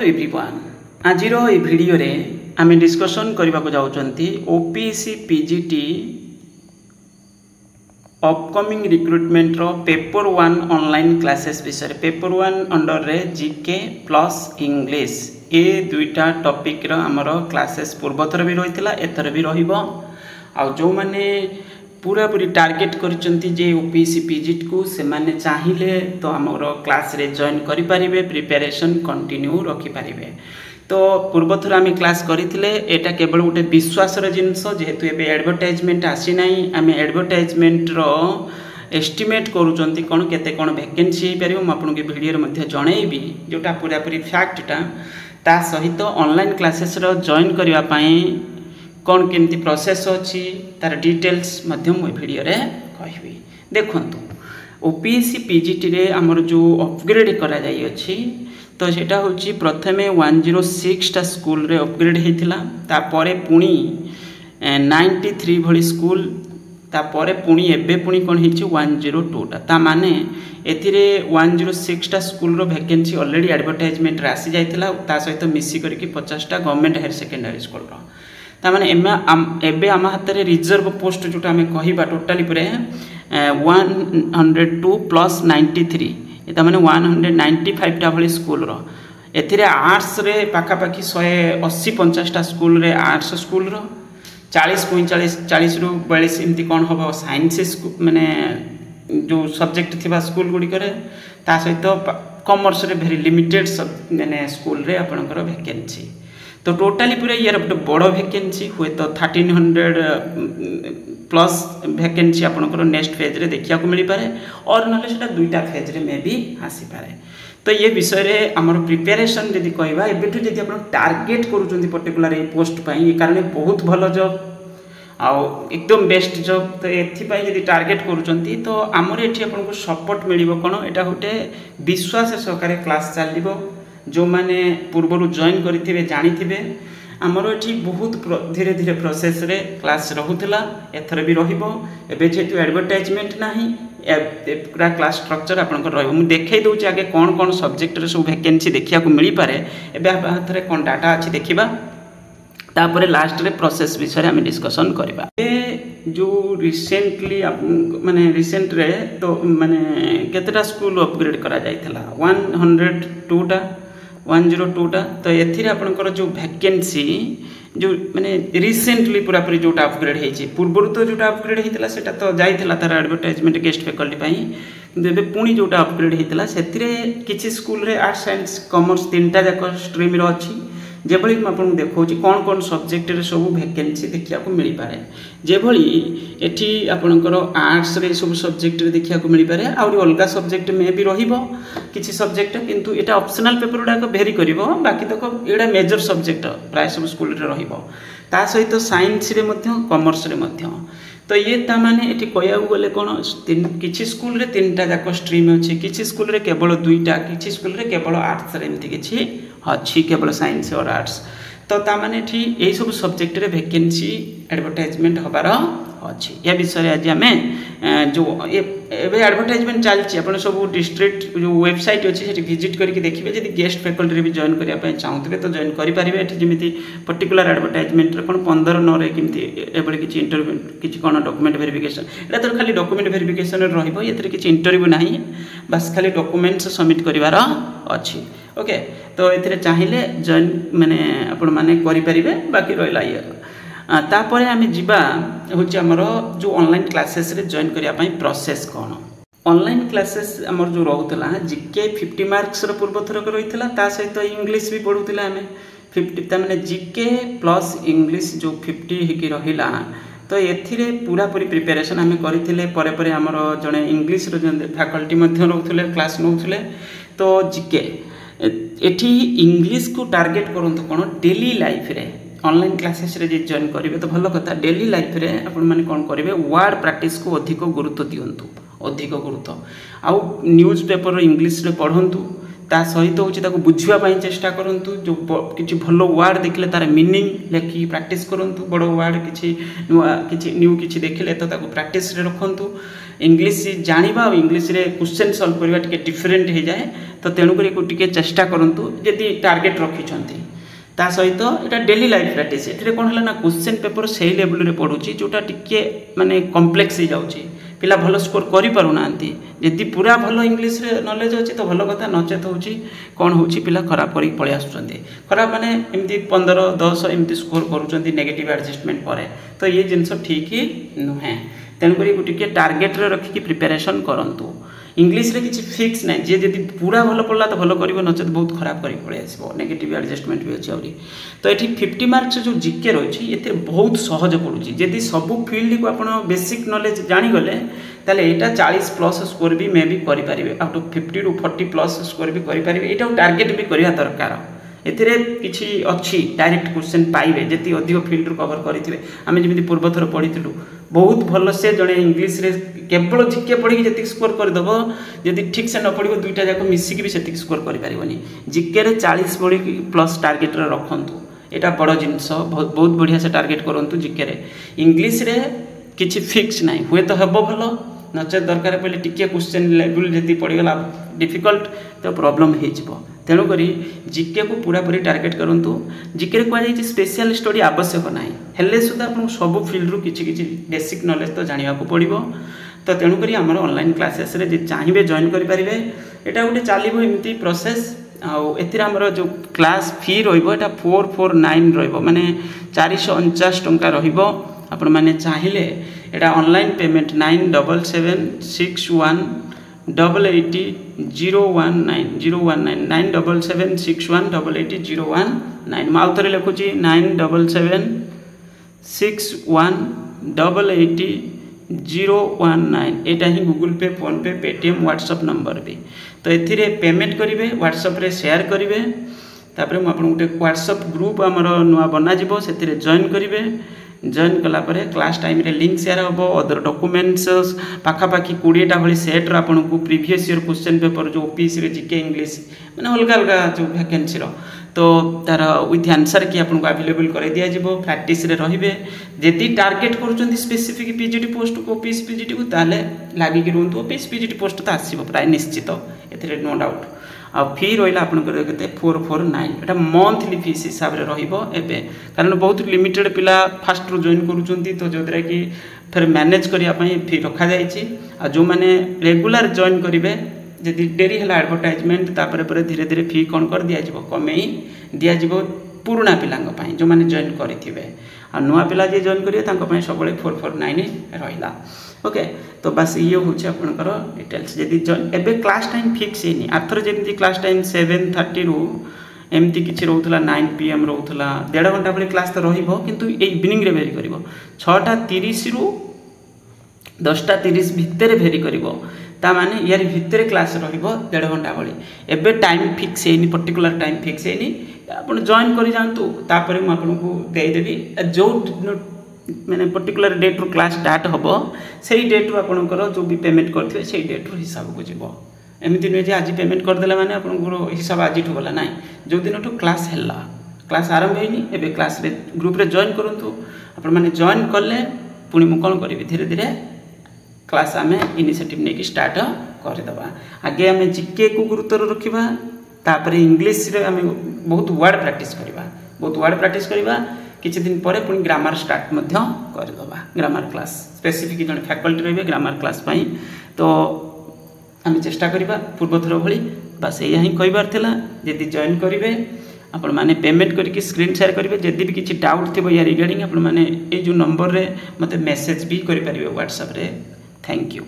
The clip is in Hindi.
एवरीवन आज वीडियो रे आम डिस्कसन करने को जाऊँगी ओपीसी पीजीटी अपकमिंग रिक्रुटमेंट रो पेपर 1 ऑनलाइन क्लासेस विषय पेपर 1 अंडर रे जीके प्लस इंग्लिश ए दुईटा टॉपिक रो हमर क्लासेस पूर्वथर भी रही एथर भी रहिबो आ जो माने पूरा पूरी टार्गेट करचंती जे ओपीसी पीजीटी को से माने चाहिए तो हमर क्लास रे जॉइन करि परिबे प्रिपरेशन कंटिन्यू रखि परिबे। तो पूर्वथर आम क्लास करथिले एटा केवल गोटे विश्वासर जिनस जेहेतु एबे एडवर्टाइजमेंट आसी नाही आम एडवर्टाइजमेंट रो एस्टिमेट करूचंती कोन केते कोन वैकेंसी हे परिबो म आपन के वीडियो रे मध्ये जणैबी जोटा पूरा पूरी फैक्टटा ता सहित ऑनलाइन क्लासेस रो जॉइन करिवा पई कौन केमती प्रोसेस अच्छी तार डिटेल्स मध्यम वीडियो रे कहबी। देखंतु ओपीसी पीजीटी रे हमर जो अपग्रेड करा जाई अछि तो सेटा होची प्रथमे 106 टा स्कूल रे अपग्रेड हेतिला तापरे पुणी 93 भली स्कूल तापरे पुणी एबे पुणी कोन हेची 102 टा ता माने एथिरे 106 टा स्कूल रो वैकेंसी ऑलरेडी एडवर्टाइजमेंट रे आसी जाइतिला ता सहित मिसी करके 50 टा गवर्नमेंट हायर सेकेंडरी स्कूल रो तामाने एबे आम हाथ में रिजर्व पोस्ट जोटा आम कहिबा टोटाली पूरे 102 प्लस 93 तामाने 195 टा भली स्कूल रो एथिरे आर्ट्स रे पाखापाखी 180-50 टा स्कूल रे आर्ट्स स्कूल रो 40-45 रु 42 एमती कौन हम साइंस माने जो सब्जेक्ट थिबा स्कूल गुडी करे ता सहित कॉमर्स रे वेरी लिमिटेड माने स्कूल रे आपनकर वैकेंसी तो टोटाली पूरा यार गोटे बड़ वैकेंसी हुए तो 1300 प्लस वैकेंसी आपनकर नेक्स्ट फेज रे देखिया को मिली पारे और नले सेटा दुईटा फेज रे मे भी आसी पारे। तो ये विषय रे हमर प्रिपरेशन यदि कहबा एबेठु यदि आपन टारगेट करूचंती पर्टिकुलर ए पोस्ट पई ए कारण बहुत भलो जॉब आ एकदम बेस्ट जॉब तो एथि पई यदि टारगेट करूचंती तो हमर एठी आपन को सपोर्ट मिलिबो कोन एटा गोटे विश्वास सहकारे क्लास चलिबो जो माने पूर्व जॉइन करथिबे जानिथिबे हमर एठी बहुत धीरे धीरे प्रोसेस रे क्लास रहुतला एथर भी रहिबो एबे जेतु एडवर्टाइजमेंट नाही पूरा क्लास स्ट्रक्चर आपन को रहबो मु देखै दोछि आगे कोन कोन सब्जेक्ट रे सब वैकेंसी देखिया को मिली पारे एबे हाथ रे कोन डाटा अछि देखिबा तापरे लास्ट रे प्रोसेस विषय हम डिस्कशन करबा। जो रिसेंटली माने रिसेंट रे तो माने केतेटा स्कूल अपग्रेड करा जाइतला 102 टा 102 टा तो एथिरे आपनकर जो वैकेंसी जो माने रिसेंटली पूरा पूरी जोटा अपग्रेड हेची पूर्व तो जोटा अपग्रेड हेतिला सेटा तो जाइतला तार एडवर्टाइजमेंट गेस्ट फैकल्टी पई देबे पुणी जोटा अपग्रेड हेतिला सेथिरे किछि स्कूल रे आर्ट्स साइंस कॉमर्स तीनटा जाक स्ट्रीम रो अछि जेभली मैं आपको देखौछि कोन कोन सब्जेक्ट रे सब वैकेंसी देखिया को मिली पारे जेभली एठी आपनकर आर्ट्स रे सब सब्जेक्ट रे देखिया को मिली पारे आ अलगा सब्जेक्ट में भी रहिबो किछि सब्जेक्ट किंतु एटा ऑप्शनल पेपर डाक भेरी करिवो बाकी तक एडा मेजर सब्जेक्ट प्राय सब स्कूल रे रहिबो ता सहित साइंस रे मध्य कॉमर्स रे मध्य तो ये ता माने एठी कहया गले कोन किछि स्कूल रे तीनटा जाक स्ट्रीम अछि किछि स्कूल रे केवल दुईटा किछि स्कूल रे केवल आर्ट्स रे एमति किछि अच्छी केवल साइंस और आर्ट्स तो ता माने एठी एई सब सब्जेक्ट रे वैकेंसी एडवर्टाइजमेंट हबार अच्छी या विषय आज आम जो एबे एडवर्टाइजमेंट चलछि अपन सब डिस्ट्रिक्ट जो वेबसाइट अछि सेठी विजिट करके देखिबे यदि गेस्ट फैकल्टी रे भी जॉइन करिया पय चाहउतबे तो जॉइन करि परिबे एठी जेमिति पर्टिकुलर एडवर्टाइजमेंट रे कोन 15 9 रे किमति एबे किछि इंटरव्यू किछि कोन डॉक्यूमेंट वेरिफिकेशन एटा तो खाली डॉक्यूमेंट वेरिफिकेशन रे रहिबो एतरे किछि इंटरव्यू नाही बस खाली डॉक्यूमेंट्स सबमिट करिवार अछि ओके। तो एथिरे चाहिए जॉइन माने आपण माने करि परिबे बाकी रहिला ये तापरे आम जीवा हूँ आमर जो ऑनलाइन क्लासेस रे जॉइन करिया पई प्रोसेस कौन ऑनलाइन क्लासेस आमर जो रोला जीके 50 मार्क्स पूर्वथरक रही ता सहित इंग्लिश भी पढ़ुला आम 50 तमाने जीके प्लस इंग्लिश जो 50 हिकी रहिला तो एथिरे पूरा पूरी प्रिपरेशन आम करथिले परे परे आमर जने इंग्लिश रो फैकल्टी मध्य रहउथले क्लास नउथले तो जीके एठी इंग्लिश को टार्गेट करंतु कोन डेली लाइफ रे ऑनलाइन क्लासेस रे जॉइन करेंगे तो भल कथा डेली लाइफ रे आपण माने कोन करेंगे वर्ड प्रैक्टिस को अधिक गुरुत्व दियंतु अधिक गुरुत्व आउ न्यूज पेपर इंग्लिश रे पढ़ंतु ता सहित होची ताको बुझिबा पई चेष्टा करंतु जो किछि भलो वर्ड देखले तार मीनिंग लेखि प्रैक्टिस करंतु बड़ो वर्ड किछि न्यू किछि देखले तो ताको प्रैक्टिस रे रखंतु इंग्लिश जानिबा और इंग्लिश रे क्वेश्चन सॉल्व करबा टिके डिफरेंट हो जाए तो तेणुक टिके चेष्टा करंतु यदि टार्गेट रखिछंती ता सहित एटा डेली लाइफ प्रैक्टिस एथिरे कोन हला ना क्वेश्चन पेपर सही लेवल रे पढुची जोटा टिके माने कॉम्प्लेक्स ही जाउची पिला भल स्कोर करि पारु नांती यदि पूरा भल इंग्लिश रे नॉलेज अछि तो भल कथा नचेत होउची कोन होउची पिला खराब करी पळे आसुचंती खराब माने एमती 15 10 एमती स्कोर करूचंती नेगेटिव एडजस्टमेंट परे तो ये जिंस ठीक ही नुहे तेणु करी गुटिके टार्गेट रे रखी प्रिपरेशन करंतु इंग्लिश रे किछि फिक्स नै जे यदि पूरा भल पड़ला तो भल करिवो नचेत बहुत खराब करी पळे आसीबो नेगेटिव एडजस्टमेंट भी अछि औरी तो एठी 50 मार्क्स जो जीके रहिछि एते बहुत सहज पडुछि यदि सब फील्ड को आपण बेसिक नॉलेज जानि गले ताले एटा 40 प्लस स्कोर भी मे भी करि परिबे out of 50 to 40 plus score भी करि परिबे एटा टार्गेट भी करिया दरकार एथिरे किछि अछि डायरेक्ट क्वेश्चन पाइबे जति अधिक फील्ड रो कवर करिथिबे आमे जेमिति पूर्व थर पढिथिलु बहुत भल से जणे इंग्लिश रे केवल जीके पढि के जति स्कोर कर दबो यदि ठीक से न पढिबो दुईटा जाको मिसी के भी सेति स्कोर करि परिबोनी जीके रे 40 बळी प्लस टारगेट रे रखंतु एटा बड़ जिंस बहुत बढ़िया से टारगेट करंतु जीके रे इंग्लिश रे किछि फिक्स नाही हुए तो हेबो भलो नचे दरकार पहिले टिके क्वेश्चन लेवल जति पढि गला डिफिकल्ट तो प्रॉब्लम हे जिवो तेणु करी जीके को पूरा पूरी टारगेट करंतु जीके रे कोइ स्पेशल स्टडी आवश्यक नाही हेले सुदा आपण सब फील्ड रो किछि किछि बेसिक नॉलेज तो जानिया को पड़िबो तो तेणु करी हमर ऑनलाइन क्लासेस रे जे चाहिबे जॉइन करि परिबे एटा गोटे चालिबो एमती प्रोसेस आउ एथिरा हमर जो क्लास फी रहइबो एटा 449 रहइबो माने 449 टंका रहइबो आपण माने चाहिले एटा ऑनलाइन पेमेंट 977661 97761880019 माउथरे लिखुची 97761880019 एटा ही गूगल पे फोन पे पेटीएम व्हाट्सएप नंबर भी तो एथिरे पेमेंट करिवे व्हाट्सएप रे शेयर करिवे तापरे म आपन गुटे व्हाट्सएप ग्रुप हमर नुवा बना जिवो सेथिरे जॉइन करिवे जॉइन कला परे क्लास टाइम रे लिंक शेयर होबो अदर डॉक्यूमेंट्स पाखा पाखी 20 टा भली सेट रो आपन को प्रीवियस ईयर क्वेश्चन पेपर जो ओपीसी रे जीके इंग्लिश माने अलग अलग जो वैकेंसी रो तो तार विथ आंसर की आपन को अवेलेबल करे दिया जिवो प्रैक्टिस रे रहिबे जेती टारगेट करूचंदी स्पेसिफिक पीजीटी पोस्ट को ओपीसी पीजीटी को ताले लागि कि रहंतु ओपीसी पीजीटी पोस्ट तो आसीबो प्राय निश्चित एथिरे नो डाउट आ फी रहिला आपन को केते 449 एटा मंथली फीस हिसाब रे रहिबो एबे कारण बहुत लिमिटेड पिला फास्ट रो जॉइन करूचंती तो जोदरा कि फिर मैनेज करिया पई फी रखा जायछि आ जो माने रेगुलर जॉइन करिवे जदि डेरी हला एडवर्टाइजमेंट तापरे परे धीरे धीरे फी कोन कर दिया जिवो कमेई दिया जिवो पुराना पिलांग पई जो माने जॉइन करिथिबे आ नुवा पिला जे जॉइन करिवे तांको पई सबले 449 रहिला ओके तो बस ये होछि आपनकर डिटेल्स जदि एबे क्लास टाइम फिक्स हेनी आथर जेमति क्लास टाइम 7:30 रु एमती किछि रहउतला 9 pm रहउतला 1.5 घंटा भली क्लास तो रहिबो किंतु ए इवनिंग रे वेरी करिवो 6:30 रु 10:30 भितर वेरी करिवो ता माने यार भितर क्लास रहिबो 1.5 घंटा भली एबे टाइम फिक्स हेनी पर्टिकुलर टाइम फिक्स हेनी आपण जॉइन करि जानतु तापरे म आपनको देई देबी जो माने पर्टिकुलर डेट रो क्लास स्टार्ट होबो सेही डेट रो आपनकर जो भी पेमेंट करथिबे सेही डेट रो हिसाब को जिवो एमिति नै जे आज पेमेंट कर देला माने आपनकर हिसाब आज ठो होला नाही जो दिन ठो क्लास हैला क्लास आरंभ हेनी एबे क्लास रे ग्रुप रे जॉइन करंतु आपण माने जॉइन करले पुनी मु कोन करिवि धीरे धीरे क्लास आमे इनिशिएटिव नै कि स्टार्ट कर दबा आगे आमे जीके को गुरुत्व रखिबा तापरे इंग्लिश रे आमे बहुत वर्ड प्रैक्टिस करबा किछि दिन परे पुनी ग्रामर स्टार्ट मध्य कर दबा ग्रामर क्लास स्पेसिफिक जण फैकल्टी रहबे ग्रामर क्लास पई तो आमे चेष्टा करबा पूर्व थरो भली बस एया ही कहबार थिला जदि जॉइन करिवे आपण माने पेमेंट करके स्क्रीन शेयर करिवे जदि भी किछि डाउट थिबो या रिगार्डिंग आपण माने ए जो नंबर रे मते मेसेज भी करि परिबे व्हाट्सएप रे थैंक यू।